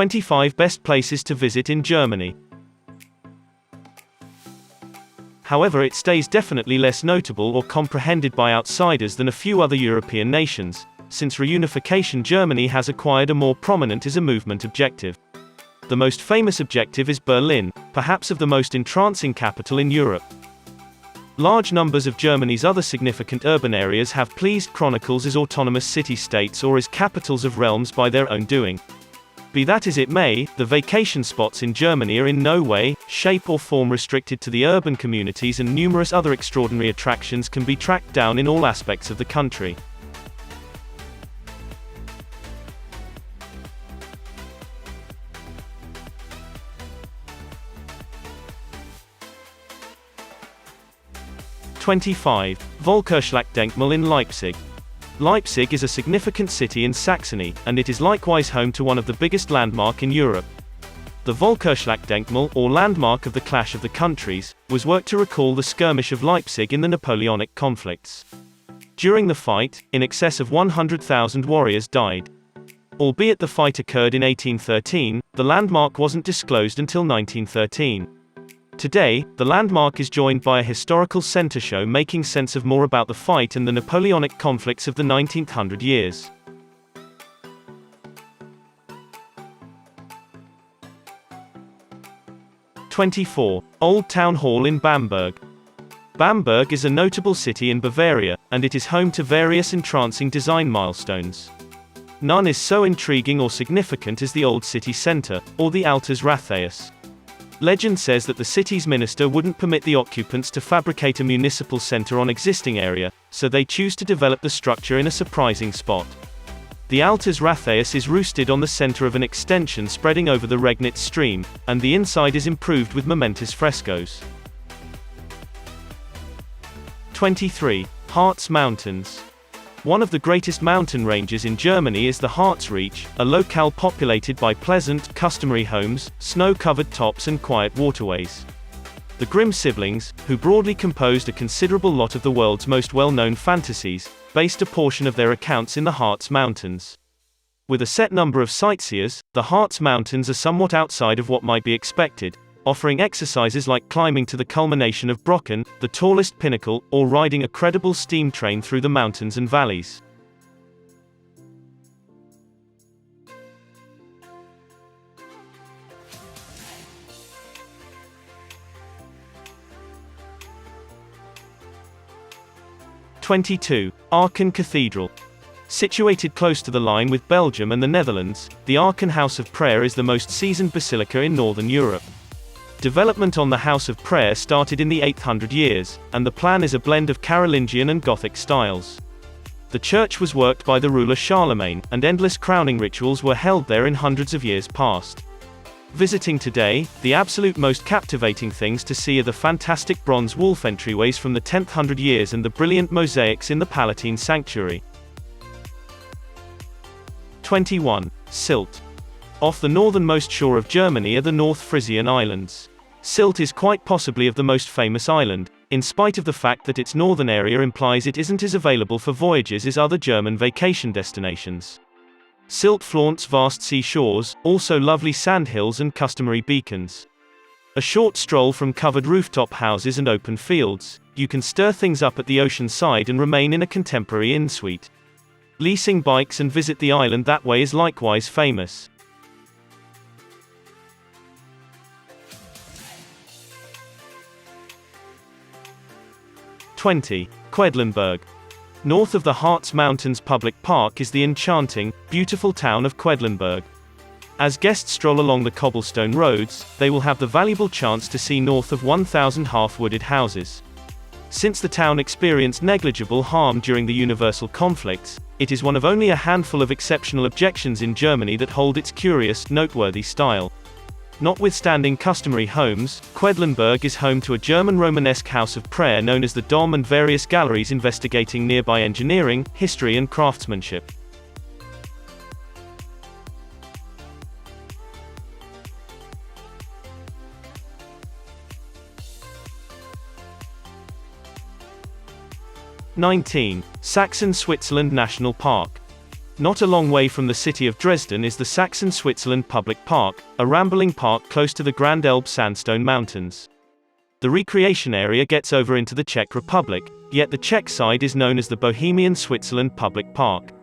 25 Best Places to Visit in Germany. However, it stays definitely less notable or comprehended by outsiders than a few other European nations. Since reunification, Germany has acquired a more prominent as a movement objective. The most famous objective is Berlin, perhaps of the most entrancing capital in Europe. Large numbers of Germany's other significant urban areas have pleased chronicles as autonomous city-states or as capitals of realms by their own doing. Be that as it may, the vacation spots in Germany are in no way, shape or form restricted to the urban communities, and numerous other extraordinary attractions can be tracked down in all aspects of the country. '25. Volkerschlachtdenkmal in Leipzig. Leipzig is a significant city in Saxony, and it is likewise home to one of the biggest landmarks in Europe. The Volkerschlachtdenkmal, or Landmark of the Clash of the Countries, was worked to recall the skirmish of Leipzig in the Napoleonic conflicts. During the fight, in excess of 100,000 warriors died. Albeit the fight occurred in 1813, the landmark wasn't disclosed until 1913. Today, the landmark is joined by a historical center show making sense of more about the fight and the Napoleonic conflicts of the 1900 years. '24. Old Town Hall in Bamberg. Bamberg is a notable city in Bavaria, and it is home to various entrancing design milestones. None is so intriguing or significant as the old city center, or the Altes Rathaus. Legend says that the city's minister wouldn't permit the occupants to fabricate a municipal center on existing area, so they choose to develop the structure in a surprising spot. The Altes Rathaus is roosted on the center of an extension spreading over the Regnitz stream, and the inside is improved with momentous frescoes. '23. Harz Mountains. One of the greatest mountain ranges in Germany is the Harz Reach, a locale populated by pleasant, customary homes, snow-covered tops and quiet waterways. The Grimm siblings, who broadly composed a considerable lot of the world's most well-known fantasies, based a portion of their accounts in the Harz Mountains. With a set number of sightseers, the Harz Mountains are somewhat outside of what might be expected, offering exercises like climbing to the culmination of Brocken, the tallest pinnacle, or riding a credible steam train through the mountains and valleys. '22. Aachen Cathedral. Situated close to the line with Belgium and the Netherlands, the Aachen House of Prayer is the most seasoned basilica in Northern Europe. Development on the House of Prayer started in the 800 years, and the plan is a blend of Carolingian and Gothic styles. The church was worked by the ruler Charlemagne, and endless crowning rituals were held there in hundreds of years past. Visiting today, the absolute most captivating things to see are the fantastic bronze wolf entryways from the 10th hundred years and the brilliant mosaics in the Palatine Sanctuary. '21. Sylt. Off the northernmost shore of Germany are the North Frisian Islands. Sylt is quite possibly of the most famous island, in spite of the fact that its northern area implies it isn't as available for voyages as other German vacation destinations. Sylt flaunts vast seashores, also lovely sandhills and customary beacons. A short stroll from covered rooftop houses and open fields, you can stir things up at the ocean side and remain in a contemporary inn suite. Leasing bikes and visit the island that way is likewise famous. '20. Quedlinburg. North of the Harz Mountains Public Park is the enchanting, beautiful town of Quedlinburg. As guests stroll along the cobblestone roads, they will have the valuable chance to see north of 1,000 half-wooded houses. Since the town experienced negligible harm during the universal conflicts, it is one of only a handful of exceptional objections in Germany that hold its curious, noteworthy style. Notwithstanding customary homes, Quedlinburg is home to a German Romanesque house of prayer known as the Dom and various galleries investigating nearby engineering, history and craftsmanship. '19. Saxon Switzerland National Park. Not a long way from the city of Dresden is the Saxon-Switzerland Public Park, a rambling park close to the Grand Elbe Sandstone Mountains. The recreation area gets over into the Czech Republic, yet the Czech side is known as the Bohemian Switzerland Public Park.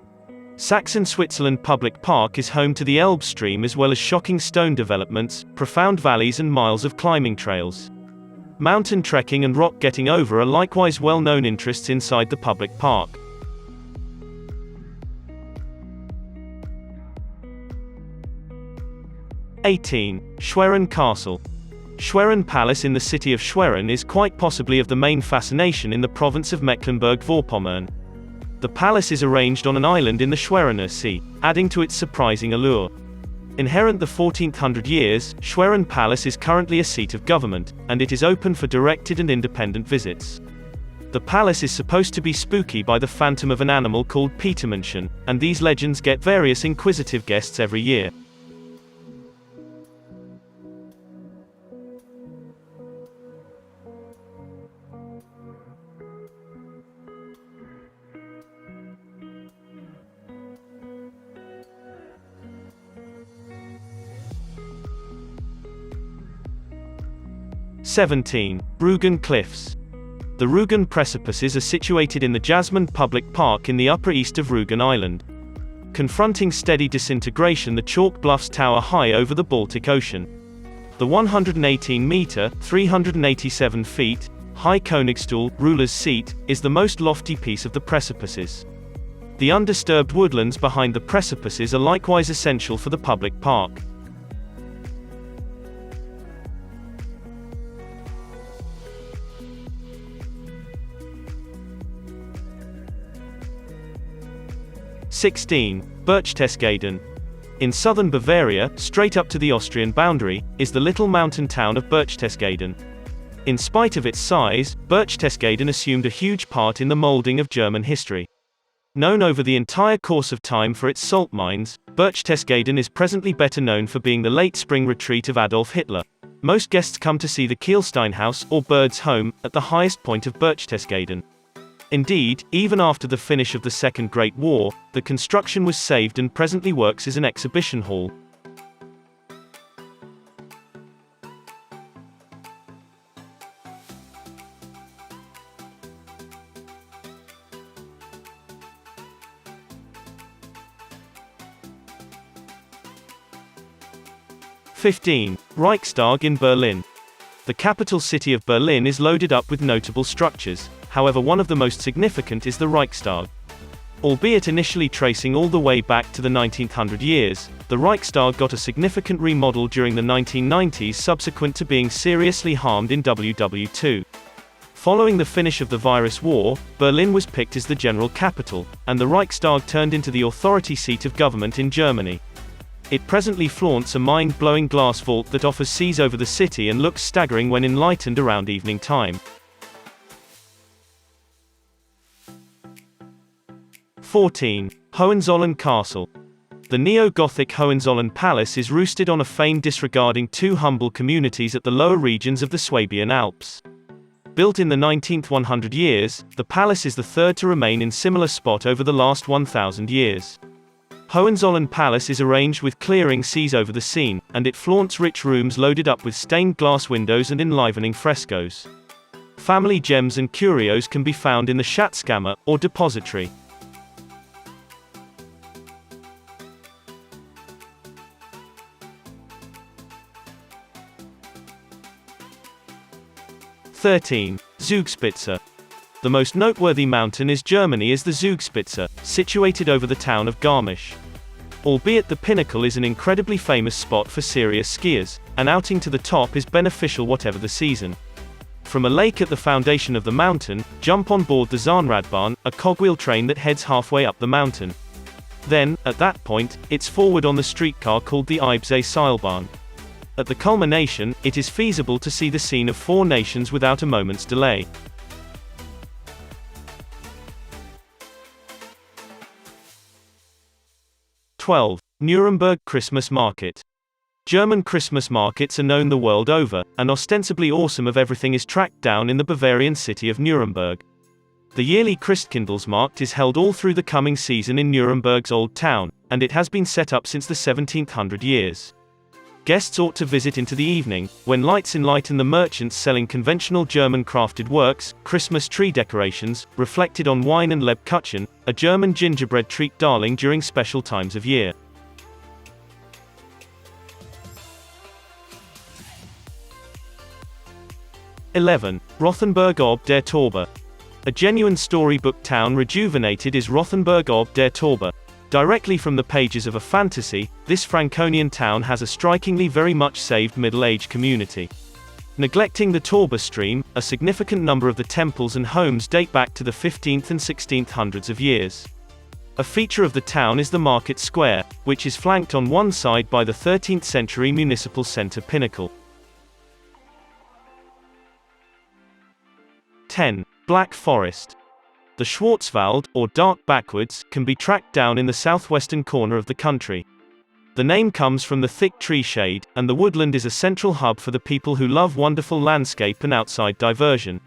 Saxon-Switzerland Public Park is home to the Elbe stream as well as shocking stone developments, profound valleys and miles of climbing trails. Mountain trekking and rock getting over are likewise well-known interests inside the public park. Schwerin Castle. Schwerin Palace in the city of Schwerin is quite possibly of the main fascination in the province of Mecklenburg-Vorpommern. The palace is arranged on an island in the Schweriner Sea, adding to its surprising allure. Inherent the 1400 years, Schwerin Palace is currently a seat of government, and it is open for directed and independent visits. The palace is supposed to be spooky by the phantom of an animal called Petermännchen, and these legends get various inquisitive guests every year. Rügen Cliffs. The Rügen precipices are situated in the Jasmine Public Park in the upper east of Rügen Island. Confronting steady disintegration, the chalk bluffs tower high over the Baltic Ocean. The 118-meter (387 feet) high Königstuhl, ruler's seat, is the most lofty piece of the precipices. The undisturbed woodlands behind the precipices are likewise essential for the public park. Berchtesgaden. In southern Bavaria, straight up to the Austrian boundary, is the little mountain town of Berchtesgaden. In spite of its size, Berchtesgaden assumed a huge part in the molding of German history. Known over the entire course of time for its salt mines, Berchtesgaden is presently better known for being the late spring retreat of Adolf Hitler. Most guests come to see the Kielsteinhaus, or bird's home, at the highest point of Berchtesgaden. Indeed, even after the finish of the Second Great War, the construction was saved and presently works as an exhibition hall. Reichstag in Berlin. The capital city of Berlin is loaded up with notable structures. However, one of the most significant is the Reichstag. Albeit initially tracing all the way back to the 1900 years, the Reichstag got a significant remodel during the 1990s subsequent to being seriously harmed in WW2. Following the finish of the virus war, Berlin was picked as the general capital, and the Reichstag turned into the authority seat of government in Germany. It presently flaunts a mind-blowing glass vault that offers seas over the city and looks staggering when enlightened around evening time. 14. Hohenzollern Castle. The neo-Gothic Hohenzollern Palace is roosted on a fane disregarding two humble communities at the lower regions of the Swabian Alps. Built in the 19th 100 years, the palace is the third to remain in similar spot over the last 1,000 years. Hohenzollern Palace is arranged with clearing seas over the scene, and it flaunts rich rooms loaded up with stained glass windows and enlivening frescoes. Family gems and curios can be found in the Schatzkammer, or depository. 13. Zugspitze. The most noteworthy mountain in Germany is the Zugspitze, situated over the town of Garmisch. Albeit the pinnacle is an incredibly famous spot for serious skiers, an outing to the top is beneficial whatever the season. From a lake at the foundation of the mountain, jump on board the Zahnradbahn, a cogwheel train that heads halfway up the mountain. Then, at that point, it's forward on the streetcar called the Eibsee Seilbahn. At the culmination, it is feasible to see the scene of four nations without a moment's delay. Nuremberg Christmas Market. German Christmas markets are known the world over, and ostensibly awesome of everything is tracked down in the Bavarian city of Nuremberg. The yearly Christkindlesmarkt is held all through the coming season in Nuremberg's Old Town, and it has been set up since the 1700 years. Guests ought to visit into the evening, when lights enlighten the merchants selling conventional German crafted works, Christmas tree decorations, reflected on wine and Lebkuchen, a German gingerbread treat darling during special times of year. Rothenburg ob der Tauber. A genuine storybook town rejuvenated is Rothenburg ob der Tauber. Directly from the pages of a fantasy, this Franconian town has a strikingly very much saved middle-aged community. Neglecting the Tauber stream, a significant number of the temples and homes date back to the 15th and 16th hundreds of years. A feature of the town is the market square, which is flanked on one side by the 13th century municipal center pinnacle. 10. Black Forest. The Schwarzwald, or dark backwoods, can be tracked down in the southwestern corner of the country. The name comes from the thick tree shade, and the woodland is a central hub for the people who love wonderful landscape and outside diversion.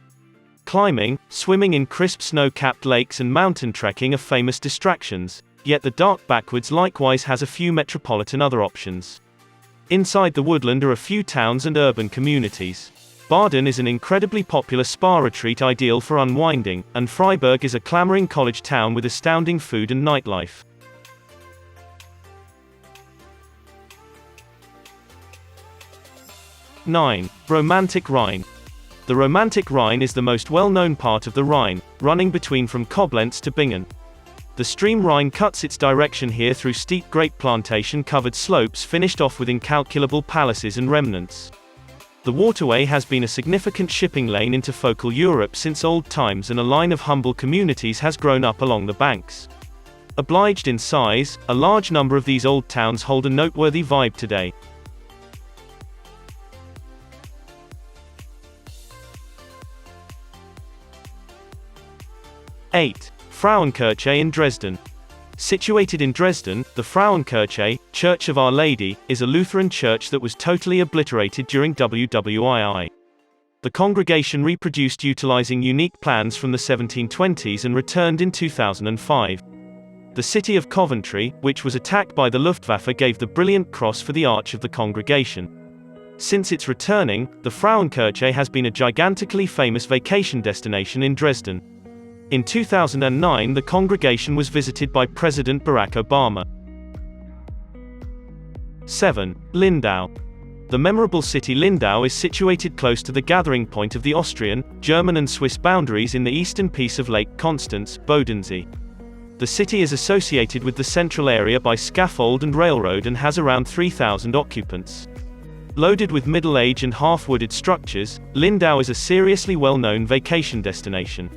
Climbing, swimming in crisp snow-capped lakes and mountain trekking are famous distractions, yet the dark backwoods likewise has a few metropolitan other options. Inside the woodland are a few towns and urban communities. Baden is an incredibly popular spa retreat ideal for unwinding, and Freiburg is a clamoring college town with astounding food and nightlife. Romantic Rhine. The Romantic Rhine is the most well-known part of the Rhine, running between from Koblenz to Bingen. The stream Rhine cuts its direction here through steep grape plantation-covered slopes finished off with incalculable palaces and remnants. The waterway has been a significant shipping lane into focal Europe since old times, and a line of humble communities has grown up along the banks. Obliged in size, a large number of these old towns hold a noteworthy vibe today. Frauenkirche in Dresden. Situated in Dresden, the Frauenkirche, Church of Our Lady, is a Lutheran church that was totally obliterated during WWII. The congregation reproduced utilizing unique plans from the 1720s and returned in 2005. The city of Coventry, which was attacked by the Luftwaffe, gave the brilliant cross for the arch of the congregation. Since its returning, the Frauenkirche has been a gigantically famous vacation destination in Dresden. In 2009, the congregation was visited by President Barack Obama. 7. Lindau. The memorable city Lindau is situated close to the gathering point of the Austrian, German and Swiss boundaries in the eastern piece of Lake Constance, Bodensee. The city is associated with the central area by scaffold and railroad and has around 3,000 occupants. Loaded with middle-age and half-wooded structures, Lindau is a seriously well-known vacation destination.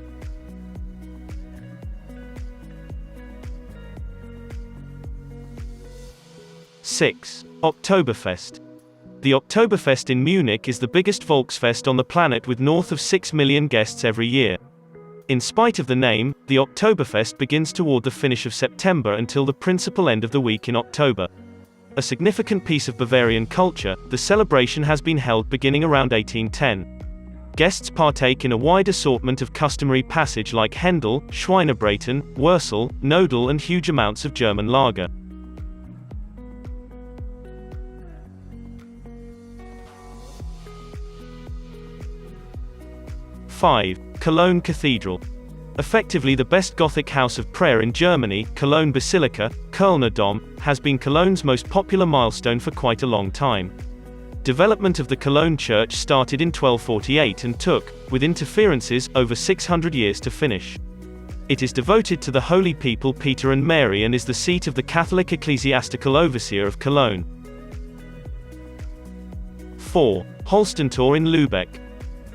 6. Oktoberfest. The Oktoberfest in Munich is the biggest Volksfest on the planet with north of 6 million guests every year. In spite of the name, the Oktoberfest begins toward the finish of September until the principal end of the week in October. A significant piece of Bavarian culture, the celebration has been held beginning around 1810. Guests partake in a wide assortment of customary passage like Händel, Schweinebraten, Wurzel, Knödel and huge amounts of German lager. 5. Cologne Cathedral. Effectively the best Gothic house of prayer in Germany, Cologne Basilica, Kölner Dom, has been Cologne's most popular milestone for quite a long time. Development of the Cologne church started in 1248 and took, with interferences, over 600 years to finish. It is devoted to the holy people Peter and Mary and is the seat of the Catholic ecclesiastical overseer of Cologne. 4. Holstentor in Lübeck.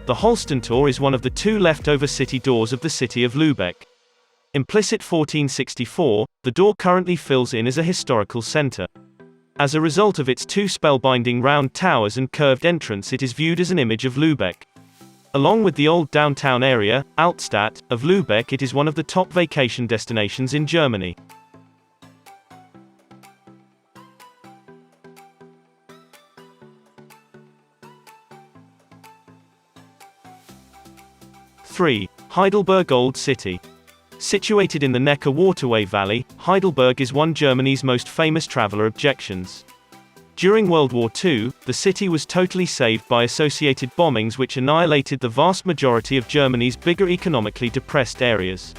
The Holstentor is one of the two leftover city doors of the city of Lübeck. Implicit 1464, the door currently fills in as a historical center. As a result of its two spellbinding round towers and curved entrance, it is viewed as an image of Lübeck. Along with the old downtown area, Altstadt, of Lübeck, it is one of the top vacation destinations in Germany. 3. Heidelberg Old City. Situated in the Neckar waterway valley, Heidelberg is one of Germany's most famous traveler objections. During World War II, the city was totally saved by associated bombings which annihilated the vast majority of Germany's bigger economically depressed areas.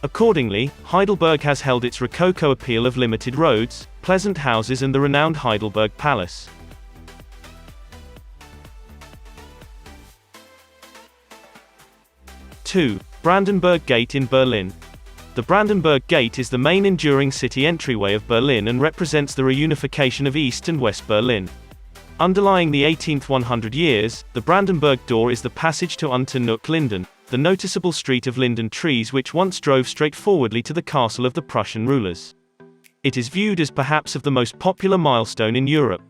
Accordingly, Heidelberg has held its Rococo appeal of limited roads, pleasant houses and the renowned Heidelberg Palace. Two. Brandenburg Gate in Berlin. The Brandenburg Gate is the main enduring city entryway of Berlin and represents the reunification of East and West Berlin. Underlying the 18th 100 years, the Brandenburg Door is the passage to Unter Nook Linden, the noticeable street of linden trees which once drove straightforwardly to the castle of the Prussian rulers. It is viewed as perhaps of the most popular milestone in Europe.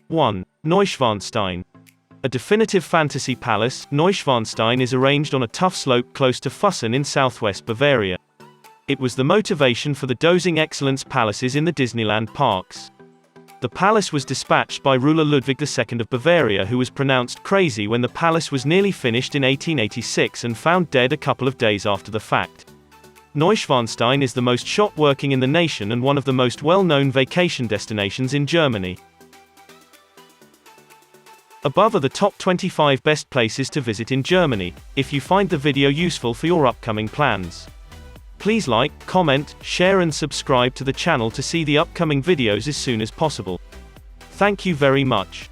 1. Neuschwanstein. A definitive fantasy palace, Neuschwanstein is arranged on a tough slope close to Füssen in southwest Bavaria. It was the motivation for the dozing excellence palaces in the Disneyland parks. The palace was dispatched by ruler Ludwig II of Bavaria, who was pronounced crazy when the palace was nearly finished in 1886 and found dead a couple of days after the fact. Neuschwanstein is the most shot working in the nation and one of the most well-known vacation destinations in Germany. Above are the top 25 best places to visit in Germany, if you find the video useful for your upcoming plans. Please like, comment, share and subscribe to the channel to see the upcoming videos as soon as possible. Thank you very much.